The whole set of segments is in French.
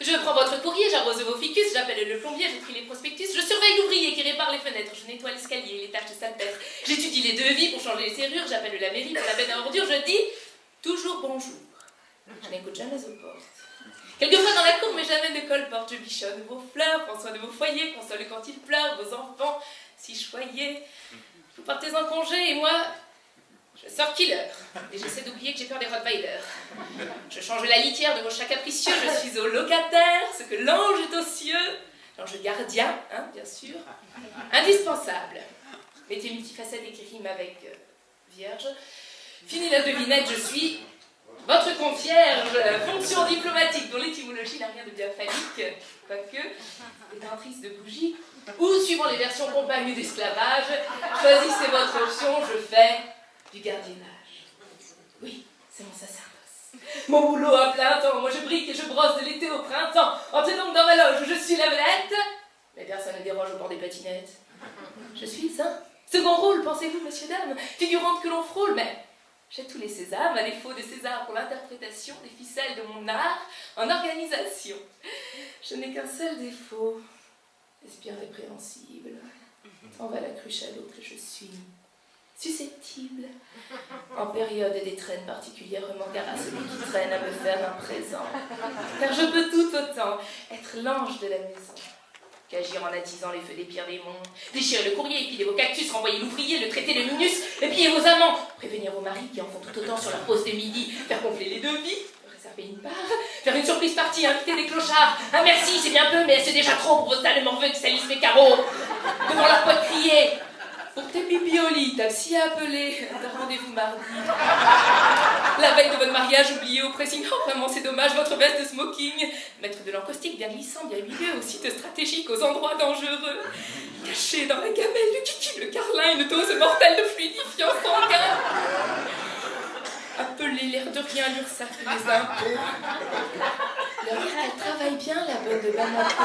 Je prends votre courrier, j'arrose vos ficus, j'appelle le plombier, je trie les prospectus, je surveille l'ouvrier qui répare les fenêtres, je nettoie l'escalier, les taches de salpêtre, j'étudie les devis pour changer les serrures, j'appelle la mairie pour la benne à ordures, je dis toujours bonjour. Je n'écoute jamais aux portes. Quelquefois dans la cour, mais jamais ne colporte, je bichonne vos fleurs, prends soin de vos foyers, console quand ils pleurent, vos enfants, si choyés. Vous partez en congé et moi, je sors killer. Et j'essaie d'oublier que j'ai peur des Rottweilers. Je change la litière de vos chats capricieux, je suis au locataire, ce que l'ange est aux cieux. L'ange gardien, hein, bien sûr. Indispensable. Métier multifacette et qui rime avec vierge. Fini la devinette, je suis votre concierge, fonction diplomatique dont l'étymologie n'a rien de bien phallique, quoique, détentrice de bougies, ou, suivant les versions compagnes d'esclavage, choisissez votre option, je fais du gardiennage. Oui, c'est mon sacerdoce. Mon boulot à plein temps, moi je brique et je brosse de l'été au printemps. Entrez donc dans ma loge, je suis la vedette, mais personne ne déroge au bord des patinettes. Je suis un second rôle, pensez-vous, messieurs, dames, figurante que l'on frôle, mais j'ai tous les sésames, à défaut de César pour l'interprétation des ficelles de mon art en organisation. Je n'ai qu'un seul défaut, l'esprit répréhensible. On va la cruche à l'autre et je suis susceptible, en période d'étreinte particulièrement gare à celui qui traîne à me faire un présent. Car je peux tout autant être l'ange de la maison qu'agir en attisant les feux des pires démons, déchirer le courrier, épiler vos cactus, renvoyer l'ouvrier, le traiter de minus, épier vos amants, prévenir vos maris qui en font tout autant sur leur pause de midi, faire gonfler les devis, réserver une part, faire une surprise partie, inviter des clochards. Ah merci, c'est bien peu, mais c'est déjà trop pour vos salles morveux qui salissent mes carreaux. Devant leur pote crier. Pour tes pipi au lit, t'as si appelé, t'as rendez-vous mardi. La veille de votre mariage, oublié au pressing. Oh, vraiment, c'est dommage, votre veste de smoking. Mettre de l'encaustique bien glissant, bien huileux, au site stratégique, aux endroits dangereux. Caché dans la gamelle du kiki, le carlin, une dose mortelle de fluidifiant sanguin. Appeler l'air de rien l'URSSAF et les impôts. Leur dire qu'elle travaille bien, la bonne de Bamako.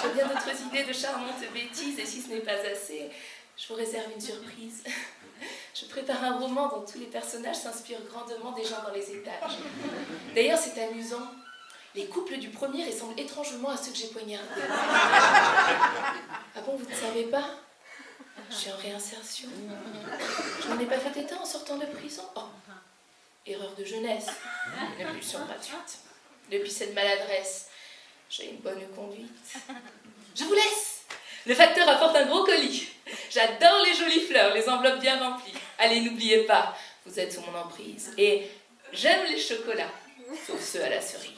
J'ai bien d'autres idées de charmantes bêtises, et si ce n'est pas assez, je vous réserve une surprise. Je prépare un roman dont tous les personnages s'inspirent grandement des gens dans les étages. D'ailleurs, c'est amusant. Les couples du premier ressemblent étrangement à ceux que j'ai poignardés. Ah bon, vous ne savez pas? Je suis en réinsertion. Je n'en ai pas fait état en sortant de prison. Oh, erreur de jeunesse. Une impulsion gratuite. Depuis cette maladresse, j'ai une bonne conduite. Je vous laisse. Le facteur apporte un gros colis. J'adore les jolies fleurs, les enveloppes bien remplies. Allez, n'oubliez pas, vous êtes sous mon emprise. Et j'aime les chocolats, sauf ceux à la cerise.